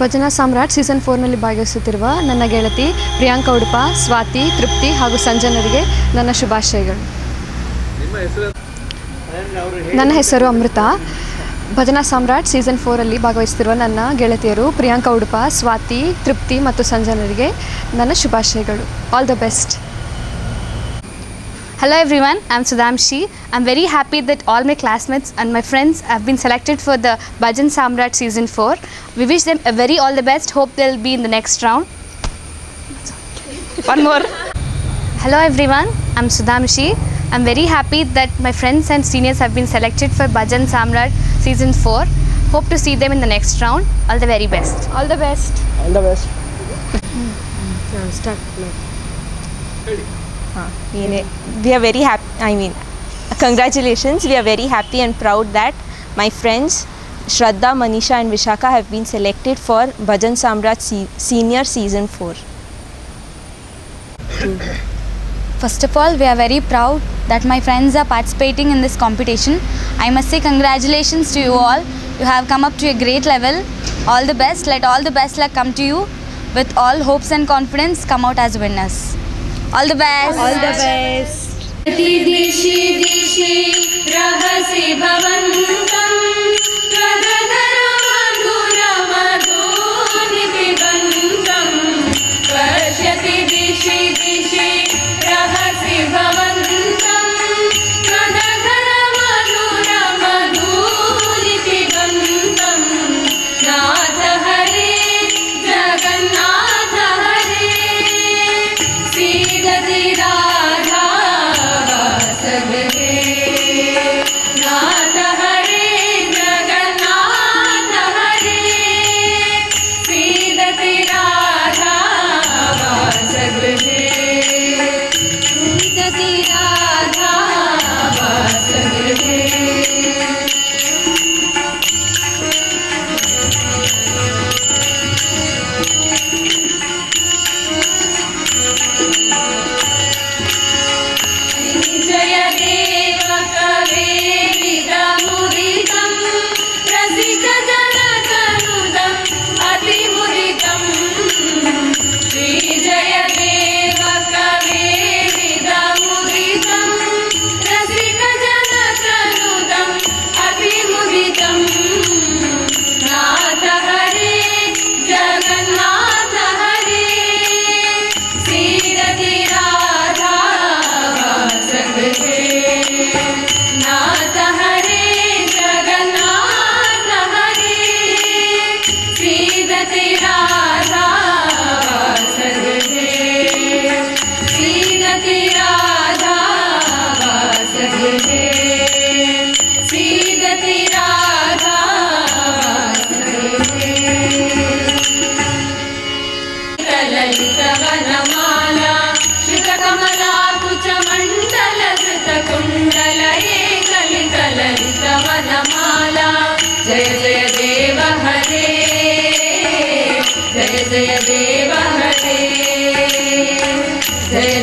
ಭಜನಾ ಸಾಮ್ರಾಟ್ ಸೀಸನ್ 4ನಲ್ಲಿ ಭಾಗವಹಿಸುತ್ತಿರುವ ನನ್ನ ಗೆಳತಿ ಪ್ರಿಯಾಂಕಾ ಉಡುಪ, ಸ್ವಾತಿ, ತೃಪ್ತಿ ಹಾಗೂ ಸಂಜನರಿಗೆ ನನ್ನ ಶುಭಾಶಯಗಳು. ನನ್ನ ಹೆಸರು ಅಮೃತ. ಭಜನಾ ಸಾಮ್ರಾಟ್ ಸೀಸನ್ 4ರಲ್ಲಿ ಭಾಗವಹಿಸುತ್ತಿರುವ ನನ್ನ ಗೆಳತಿಯರು ಪ್ರಿಯಾಂಕಾ ಉಡುಪ, ಸ್ವಾತಿ, ತೃಪ್ತಿ ಮತ್ತು ಸಂಜನರಿಗೆ ನನ್ನ ಶುಭಾಶಯಗಳು. All the best. Hello everyone, I'm Sudhamshi. I'm very happy that all my classmates and my friends have been selected for the Bhajan Samrat Season 4. We wish them a very all the best. Hope they'll be in the next round. One more. Hello everyone, I'm Sudhamshi. I'm very happy that my friends and seniors have been selected for Bhajan Samrat Season 4. Hope to see them in the next round. All the very best. All the best. All the best. Start. We are very happy, congratulations. We are very happy and proud that my friends Shraddha, Manisha and Vishakha have been selected for Bhajan Samrat Senior Season 4. First of all, we are very proud that my friends are participating in this competition. I must say congratulations to you all. You have come up to a great level. All the best. Let all the best luck come to you. With all hopes and confidence, come out as winners. All the best. All the best. दिशि दिशि रहसि भवन्तं गदधर मधुर मधुनिपिबन्तं पश्यति दिशि दिशि रहसि भवन्तं गदधर मधुर मधुनिपिबन्तं नाथ हरे जगन्नाथ हरे सीदति राधा नाथ हरे जगन्नाथ हरे सीदति राधा वासगृहे सीदति राधा वासगृहे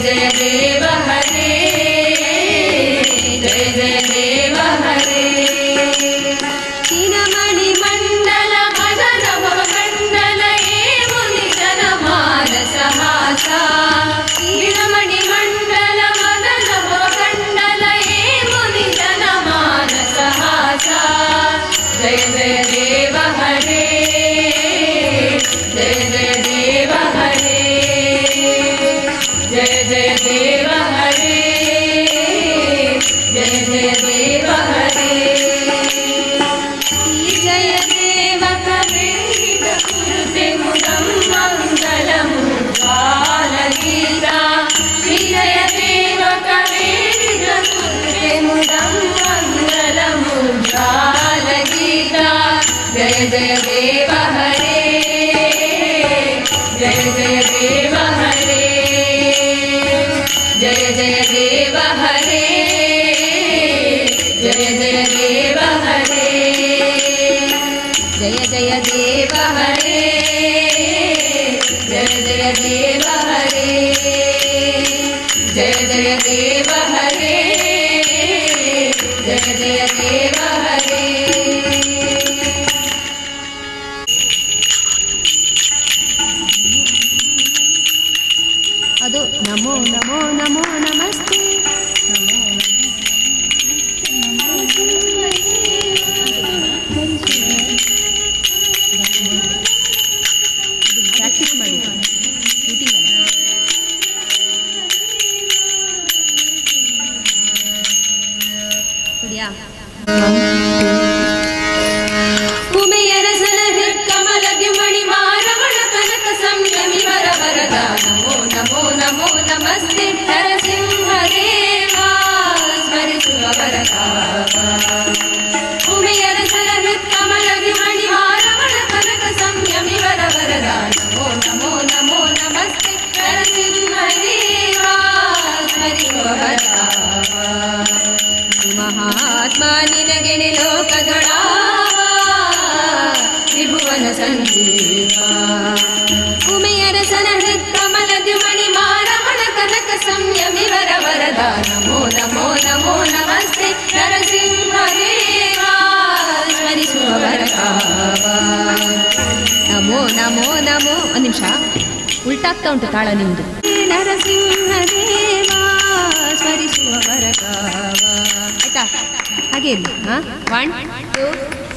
जय देव हरे जय जय देव हरे तीनमणि मंडल मदन भवकंडल हे मुनि जन मानस हासा तीनमणि मंडल मदन भवकंडल हे मुनि जन मानस हासा जय जय देव हरे जय जय देव हरे जय जय देव हरे जय जय देव हरे जय देव कवेद कुरुते मुदं मंगलम बालगीता श्री जय देव कवेद कुरुते मुदं मंगलम बालगीता जय जय देव हरे जय जय देव हरे जय जय देव हरे जय जय देव हरे जय जय देव हरे जय जय देव हरे जय जय देव हरे जय जय देव हरे ಅದು ನಮೋ ನಮೋ ನಮೋ ನಮಸ್ತೆ ಪ್ರಾಕ್ಟೀಸ್ ಮಾಡಿ ಶೂಟಿಂಗ್ ಅಲ್ಲ ಕುಡಿಯಾ ಉಮೆಯರಸನ ಕಮಲ ದ್ಯುಮಣಿ ಮಾರವಣ ಕನಕ ಸಂಯಮಿ ವರ ವರದ ನಮೋ ನಮೋ ನಮೋ ನಮಸ್ತೆ ನರಸಿಂಹ ದೇವಾ ಸ್ಮರಿಸುವ ವರಕಾವ ಉಮೆಯರಸನ ಕಮಲ ದ್ಯುಮಣಿ ಮಾರವಣ ಕನಕ ಸಂಯಮಿ ವರ ವರದ ನಮೋ ನಮೋ ನಮೋ ನಮಸ್ತೆ ನರಸಿಂಹ ದೇವಾ ಸ್ಮರಿಸುವ ವರಕಾವ ಮಹಾತ್ಮ ನಿನಗೆಣೆ ಲೋಕದೊಳ ತ್ರಿಭುವನ ಸಂಜೀವ ಉಮೆಯರಸನ ಕಮಲ ದ್ಯುಮಣಿ ಮಾರಮಣ ಕನಕ ಸಂಯಮಿ ವರ ವರದ ನಮೋ ನಮೋ ನಮೋ ನಮಸ್ತೆ ನರಸಿಂಹ ದೇವಾ ಸ್ಮರಿಸುವ ವರಕಾವ ನಮೋ ನಮೋ ನಮೋ ಒಂದು ನಿಮಿಷ ಉಲ್ಟಾಗ್ತಾ ಉಂಟು ತಾಳ ನಿಮ್ಮದು ನರಸಿಂಹ ದೇವಾ ಸ್ಮರಿಸುವ ವರಕಾವ ಆಯ್ತಾ ಹಾಗೆ ಇರಲಿ ಹಾಂ 1 2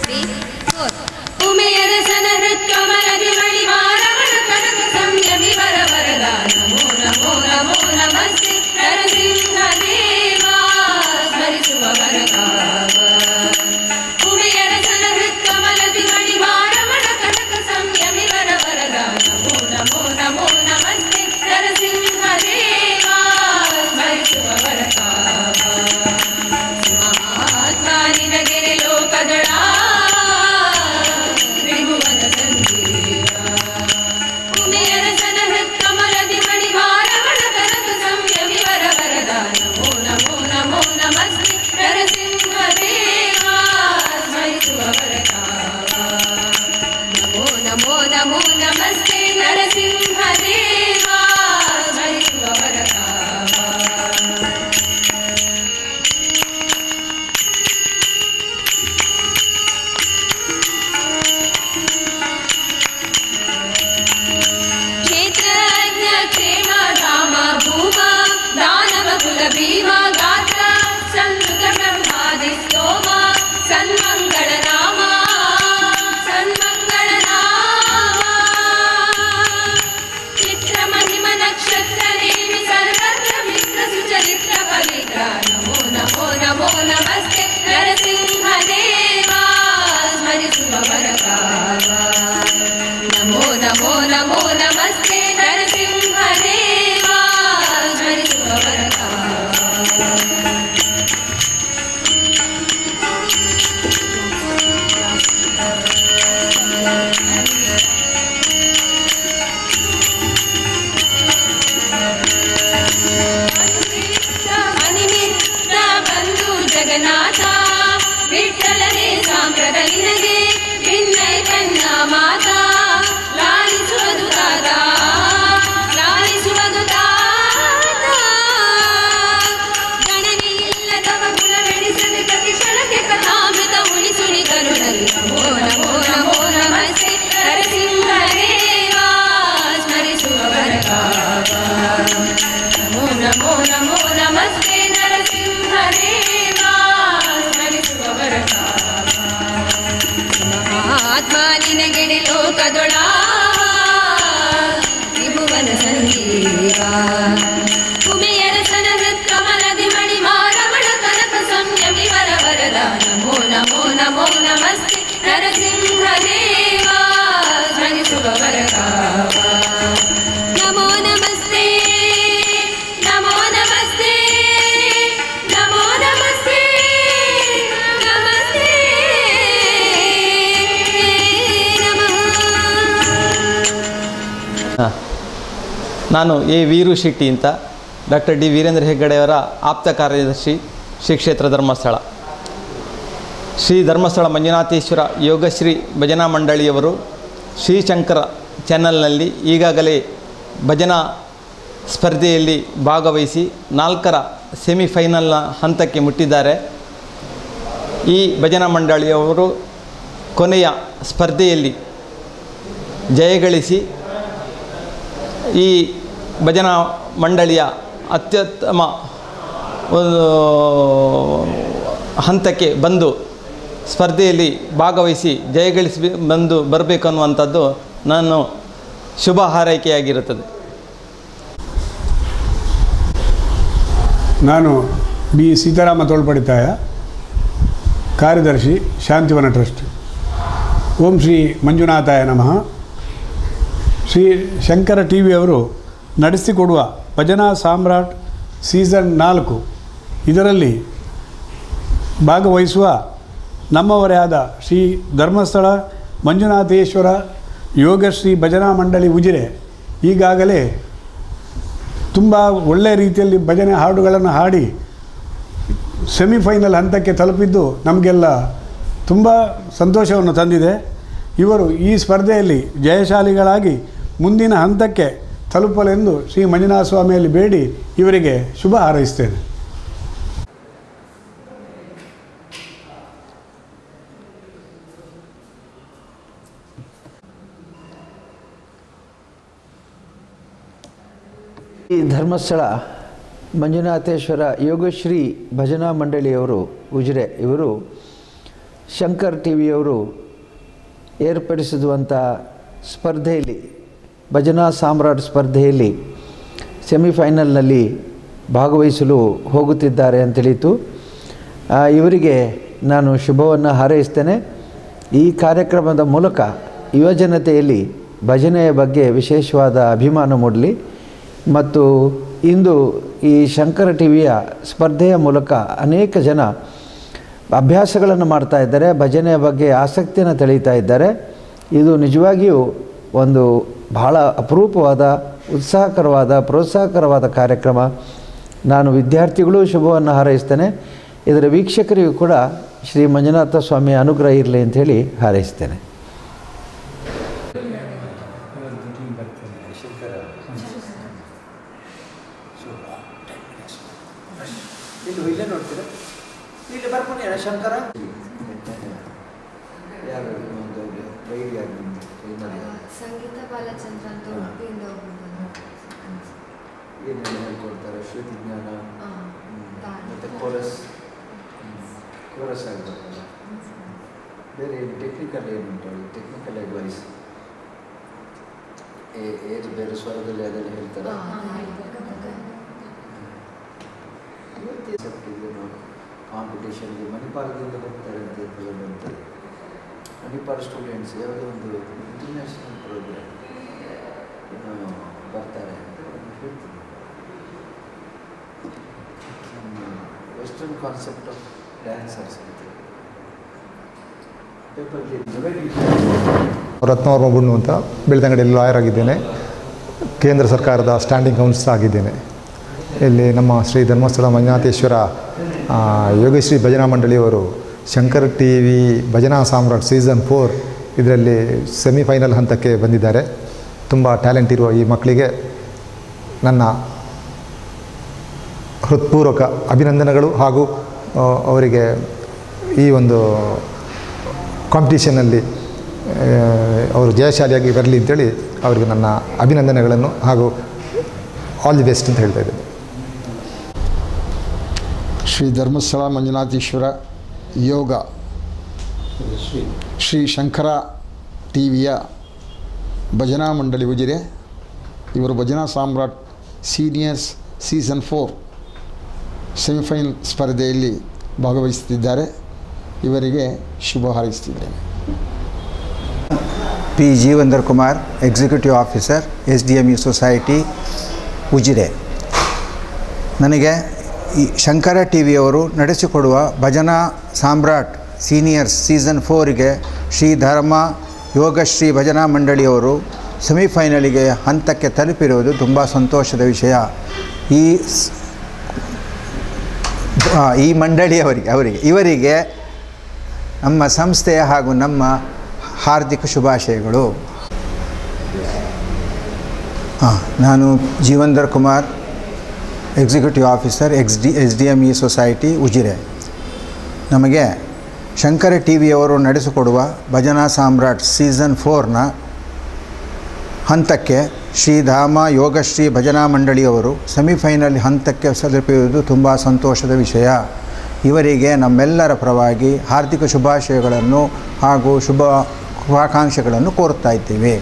3 4 ಉಮೆಯರಸನ ಕಮಲ ದ್ಯುಮಣಿ ಮಾರವಣ ಕನಕ ಸಂಯಮಿ ವರ ವರದ ನಮೋ ನಮೋ ನಮೋ ನಮಸ್ತೆ ನರಸಿಂಹ ದೇವಾ ಸ್ಮರಿಸುವ ವರಕಾವ ಉಮೆಯರಸನ ಕಮಲ ದ್ಯುಮಣಿ ಮಾರವಣ ಕನಕ ಸಂಯಮಿ ವರ ವರದ ನಮೋ ನಮೋ ನಮೋ ನಮಸ್ತೆ ನರಸಿಂಹ ದೇವಾ ಸ್ಮರಿಸುವ ವರಕಾವ ಮಹಾತ್ಮ ನಿನಗೆರೆ ಲೋಕದೊಳ ತ್ರಿಭುವನ ಸಂಜೀವ ಉಮೆಯರಸನ ಕಮಲ ದ್ಯುಮಣಿ ಮಾರವಣ ಕನಕ ಸಂಯಮಿ ವರ ವರದ ನಮೋ ನಮೋ ನಮೋ ನಮಸ್ತೆ ನರಸಿಂಹ ದೇವಾ ಸ್ಮರಿಸುವ ವರಕಾವ ನಮೋ ನಮೋ ನಮೋ ನಮಸ್ತೆ ನರಸಿಂಹ ದೇವಾ ಸ್ಮರಿಸುವ ವರಕಾವ ಕ್ಷೇತ್ರಜ್ಞ ಕ್ಷೇಮ ಧಾಮ ಭೂಮ ದಾನವ ಕುಲ ಭೀಮ ಗಾತ್ರ ಸಂಯುತ ಬ್ರಹ್ಮಾದಿ ಸ್ತೋಮ ಸನ್ಮಂಗಳ ನಾಮ ಸನ್ಮಂಗಳ ನಾಮ ಚಿತ್ರ ಮಹಿಮ ನಕ್ಷತ್ರ ನೇಮಿ ಸರ್ವತ್ರ ಮಿತ್ರ ಸುಚರಿತ್ರ ಪವಿತ್ರ ನಮೋ ನಮೋ ನಮೋ ನಮಸ್ತೆ ನರಸಿಂಹ ದೇವಾ ಸ್ಮರಿಸುವ ವರಕಾವ ನಮೋ ನಮೋ ನಮೋ ನಮಸ್ತೆ ನರಸಿಂಹ ದೇವಾ ಸ್ಮರಿಸುವ ವರಕಾವ ಅನಿಮಿತ್ತ ಬಂಧು ಜಗನ್ನಾಥ ವಿಠಲನೇ ಸಾಂಪ್ರದ ನಿನಗೆ ಭಿನ್ನೈ ಕನ್ನ ಮಾತಾ ಲಾಲಿಸುವುದು ತಾತ ಲಾಲಿಸುವುದು ತಾತ ನಮೋ ನಮಸ್ತೆ ನರಸಿಂಹದೇವಾ ಸ್ಮರಿಸುವವರ ಆತ್ಮ ನಿನಗೆಡೆ ಲೋಕದೊಳ ತ್ರಿಭುವನ ಸಂಜೀವ ಕುಮೆಯರಸನ ಕಮಲದಿ ಮಣಿಮಾರವಳ ಕನಕ ಸಂಯಮಿ ವರ ವರದ ನಮೋ ನಮೋ ನಮೋ ನಮಸ್ತೆ ನರಸಿಂಹದೇವಾ ಸ್ಮರಿಸುವವರ ನಮೋ ನಮಸ್ತೆ ನಮೋ ನಮಸ್ತೆ ನಮೋ ನಮಸ್ತೆ ನಮಸ್ತೆ ನಾನು ಎ ವೀರು ಶೆಟ್ಟಿ ಅಂತ ಡಾಕ್ಟರ್ ಡಿ ವೀರೇಂದ್ರ ಹೆಗ್ಗಡೆಯವರ ಆಪ್ತ ಕಾರ್ಯದರ್ಶಿ ಶ್ರೀ ಕ್ಷೇತ್ರ ಧರ್ಮಸ್ಥಳ. ಶ್ರೀ ಧರ್ಮಸ್ಥಳ ಮಂಜುನಾಥೇಶ್ವರ ಯೋಗಶ್ರೀ ಭಜನಾ ಮಂಡಳಿಯವರು ಶ್ರೀಶಂಕರ ಚಾನಲ್ನಲ್ಲಿ ಈಗಾಗಲೇ ಭಜನಾ ಸ್ಪರ್ಧೆಯಲ್ಲಿ ಭಾಗವಹಿಸಿ 4ರ ಸೆಮಿಫೈನಲ್ನ ಹಂತಕ್ಕೆ ಮುಟ್ಟಿದ್ದಾರೆ. ಈ ಭಜನಾ ಮಂಡಳಿಯವರು ಕೊನೆಯ ಸ್ಪರ್ಧೆಯಲ್ಲಿ ಜಯಗಳಿಸಿ ಈ ಭಜನಾ ಮಂಡಳಿಯ ಅತ್ಯುತ್ತಮ ಒಂದು ಹಂತಕ್ಕೆ ಬಂದು ಸ್ಪರ್ಧೆಯಲ್ಲಿ ಭಾಗವಹಿಸಿ ಜಯಗಳಿಸಿ ಬರಬೇಕು ಅನ್ನುವಂಥದ್ದು ನಾನು ಶುಭ ಹಾರೈಕೆಯಾಗಿರುತ್ತದೆ. ನಾನು ಬಿ ಸೀತಾರಾಮ ತೋಳ್ಪಡಿತಾಯ, ಕಾರ್ಯದರ್ಶಿ ಶಾಂತಿವನ ಟ್ರಸ್ಟ್. ಓಂ ಶ್ರೀ ಮಂಜುನಾಥಾಯ ನಮಃ. ಶ್ರೀ ಶಂಕರ ಟಿ ವಿಯವರು ನಡೆಸಿಕೊಡುವ ಭಜನಾ ಸಾಮ್ರಾಟ್ ಸೀಸನ್ 4 ಇದರಲ್ಲಿ ಭಾಗವಹಿಸುವ ನಮ್ಮವರೇ ಆದ ಶ್ರೀ ಧರ್ಮಸ್ಥಳ ಮಂಜುನಾಥೇಶ್ವರ ಯೋಗಶ್ರೀ ಭಜನಾ ಮಂಡಳಿ ಉಜಿರೆ ಈಗಾಗಲೇ ತುಂಬ ಒಳ್ಳೆಯ ರೀತಿಯಲ್ಲಿ ಭಜನೆ ಹಾಡುಗಳನ್ನು ಹಾಡಿ ಸೆಮಿಫೈನಲ್ ಹಂತಕ್ಕೆ ತಲುಪಿದ್ದು ನಮಗೆಲ್ಲ ತುಂಬ ಸಂತೋಷವನ್ನು ತಂದಿದೆ. ಇವರು ಈ ಸ್ಪರ್ಧೆಯಲ್ಲಿ ಜಯಶಾಲಿಗಳಾಗಿ ಮುಂದಿನ ಹಂತಕ್ಕೆ ತಲುಪಲೆಂದು ಶ್ರೀ ಮಂಜುನಾಥ ಸ್ವಾಮಿಯಲ್ಲಿ ಬೇಡಿ ಇವರಿಗೆ ಶುಭ ಹಾರೈಸ್ತೇನೆ. ಈ ಧರ್ಮಸ್ಥಳ ಮಂಜುನಾಥೇಶ್ವರ ಯೋಗಶ್ರೀ ಭಜನಾ ಮಂಡಳಿಯವರು ಉಜಿರೆ ಇವರು ಶಂಕರ್ ಟಿ ವಿಯವರು ಏರ್ಪಡಿಸಿರುವಂಥ ಸ್ಪರ್ಧೆಯಲ್ಲಿ ಭಜನಾ ಸಾಮ್ರಾಟ್ ಸ್ಪರ್ಧೆಯಲ್ಲಿ ಸೆಮಿಫೈನಲ್ನಲ್ಲಿ ಭಾಗವಹಿಸಲು ಹೋಗುತ್ತಿದ್ದಾರೆ ಅಂತ ತಿಳಿಯಿತು. ಇವರಿಗೆ ನಾನು ಶುಭವನ್ನು ಹಾರೈಸ್ತೇನೆ. ಈ ಕಾರ್ಯಕ್ರಮದ ಮೂಲಕ ಯುವಜನತೆಯಲ್ಲಿ ಭಜನೆಯ ಬಗ್ಗೆ ವಿಶೇಷವಾದ ಅಭಿಮಾನ ಮೂಡಲಿ ಮತ್ತು ಇಂದು ಈ ಶಂಕರ ಟಿ ವಿಯ ಸ್ಪರ್ಧೆಯ ಮೂಲಕ ಅನೇಕ ಜನ ಅಭ್ಯಾಸಗಳನ್ನು ಮಾಡ್ತಾ ಇದ್ದಾರೆ, ಭಜನೆಯ ಬಗ್ಗೆ ಆಸಕ್ತಿಯನ್ನು ತಳೀತಾ ಇದ್ದಾರೆ. ಇದು ನಿಜವಾಗಿಯೂ ಒಂದು ಬಹಳ ಅಪರೂಪವಾದ ಉತ್ಸಾಹಕರವಾದ ಪ್ರೋತ್ಸಾಹಕರವಾದ ಕಾರ್ಯಕ್ರಮ. ನಾನು ವಿದ್ಯಾರ್ಥಿಗಳು ಶುಭವನ್ನು ಹಾರೈಸ್ತೇನೆ. ಇದರ ವೀಕ್ಷಕರಿಗೂ ಕೂಡ ಶ್ರೀ ಮಂಜುನಾಥ ಸ್ವಾಮಿಯ ಅನುಗ್ರಹ ಇರಲಿ ಅಂಥೇಳಿ ಹಾರೈಸ್ತೇನೆ. ಶಂಕರ ಸಂಗೀತ ಬಾಲಚಂದ್ರ ಅಂತ ಉಡುಪಿಯಿಂದ ಏನೆಲ್ಲ ಹೇಳ್ಕೊಡ್ತಾರೆ, ಶ್ರುತಿ ಜ್ಞಾನ ಮತ್ತು ಕೋರಸ್ ಆಗಿರ್ತಲ್ಲ. ಬೇರೆ ಟೆಕ್ನಿಕಲ್ ಏನುಂಟು, ಟೆಕ್ನಿಕಲ್ ಅಡ್ವೈಸ್ ಏಜ್ ಬೇರೆ ಸ್ವರದಲ್ಲಿ ಅದೆಲ್ಲ ಹೇಳ್ತಾರೆ. ಕಾಂಪಿಟೇಷನ್ಗೆ ಮಣಿಪಾಲದಿಂದ ಹೋಗ್ತಾರೆ ಅಂತ ಬರ್ತದೆ. ಮಣಿಪಾಲ್ ಸ್ಟೂಡೆಂಟ್ಸ್ ಯಾವುದೋ ಒಂದು ಇಂಟರ್ನ್ಯಾಷನಲ್ ಪ್ರೋಗ್ರಾಮ್ ಬರ್ತಾರೆ ಅಂತ ಹೇಳ್ತೀನಿ. ವೆಸ್ಟರ್ನ್ ಕಾನ್ಸೆಪ್ಟ್ ಆಫ್ ಡ್ಯಾನ್ಸರ್ಸ್ ಅಂತ ರತ್ನವರ್ಮ ಬುಣ್ಣು ಅಂತ ಬೆಳ್ತಂಗಡಿಯಲ್ಲಿ ಲಾಯರ್ ಆಗಿದ್ದೇನೆ. ಕೇಂದ್ರ ಸರ್ಕಾರದ ಸ್ಟ್ಯಾಂಡಿಂಗ್ ಕೌನ್ಸಿಲ್ ಆಗಿದ್ದೇನೆ. ಇಲ್ಲಿ ನಮ್ಮ ಶ್ರೀ ಧರ್ಮಸ್ಥಳ ಮಂಜುನಾಥೇಶ್ವರ ಯೋಗಶ್ರೀ ಭಜನಾ ಮಂಡಳಿಯವರು ಶಂಕರ್ ಟಿ ವಿ ಭಜನಾ ಸಾಮ್ರಾಟ್ ಸೀಸನ್ 4 ಇದರಲ್ಲಿ ಸೆಮಿಫೈನಲ್ ಹಂತಕ್ಕೆ ಬಂದಿದ್ದಾರೆ. ತುಂಬ ಟ್ಯಾಲೆಂಟ್ ಇರುವ ಈ ಮಕ್ಕಳಿಗೆ ನನ್ನ ಹೃತ್ಪೂರ್ವಕ ಅಭಿನಂದನೆಗಳು ಹಾಗೂ ಅವರಿಗೆ ಈ ಒಂದು ಕಾಂಪಿಟೇಷನಲ್ಲಿ ಅವರು ಜಯಶಾಲಿಯಾಗಿ ಬರಲಿ ಅಂತೇಳಿ ಅವರಿಗೆ ನನ್ನ ಅಭಿನಂದನೆಗಳನ್ನು ಹಾಗೂ ಆಲ್ ದಿ ಬೆಸ್ಟ್ ಅಂತ ಹೇಳ್ತಾ ಇದ್ದೇನೆ. ಶ್ರೀ ಧರ್ಮಸ್ಥಳ ಮಂಜುನಾಥೇಶ್ವರ ಯೋಗ ಶ್ರೀ ಶಂಕರ ಟಿವಿಯ ಭಜನಾ ಮಂಡಳಿ ಉಜಿರೆ ಇವರು ಭಜನಾ ಸಾಮ್ರಾಟ್ ಸೀನಿಯರ್ಸ್ ಸೀಸನ್ 4 ಸೆಮಿಫೈನಲ್ ಸ್ಪರ್ಧೆಯಲ್ಲಿ ಭಾಗವಹಿಸುತ್ತಿದ್ದಾರೆ. ಇವರಿಗೆ ಶುಭ ಹಾರೈಸುತ್ತಿದ್ದೇನೆ. P Jeevandhar Kumar, executive officer SDME society Ujire. ನನಗೆ ಈ ಶಂಕರ ಟಿವಿಯವರು ನಡೆಸಿಕೊಡುವ ಭಜನಾ ಸಾಮ್ರಾಟ್ ಸೀನಿಯರ್ಸ್ ಸೀಸನ್ 4ಗೆ ಶ್ರೀ ಧರ್ಮ ಯೋಗಶ್ರೀ ಭಜನಾ ಮಂಡಳಿಯವರು ಸೆಮಿಫೈನಲಿಗೆ ಹಂತಕ್ಕೆ ತಲುಪಿರುವುದು ತುಂಬ ಸಂತೋಷದ ವಿಷಯ. ಈ ಇವರಿಗೆ ನಮ್ಮ ಸಂಸ್ಥೆಯ ಹಾಗೂ ನಮ್ಮ ಹಾರ್ದಿಕ ಶುಭಾಶಯಗಳು. ನಾನು Jeevandhar Kumar, executive officer SDME society Ujire. ನಮಗೆ ಶಂಕರ ಟಿವಿಯವರು ನಡೆಸಿಕೊಡುವ ಭಜನಾ ಸಾಮ್ರಾಟ್ ಸೀಸನ್ 4ನ ಹಂತಕ್ಕೆ ಶ್ರೀಧಾಮ ಯೋಗಶ್ರೀ ಭಜನಾ ಮಂಡಳಿಯವರು ಸೆಮಿಫೈನಲ್ ಹಂತಕ್ಕೆ ತಲುಪಿರುವುದು ತುಂಬ ಸಂತೋಷದ ವಿಷಯ. ಇವರಿಗೆ ನಮ್ಮೆಲ್ಲರ ಪರವಾಗಿ ಹಾರ್ದಿಕ ಶುಭಾಶಯಗಳನ್ನು ಹಾಗೂ ಶುಭಾಕಾಂಕ್ಷೆಗಳನ್ನು ಕೋರುತ್ತಾ ಇದ್ದೇವೆ.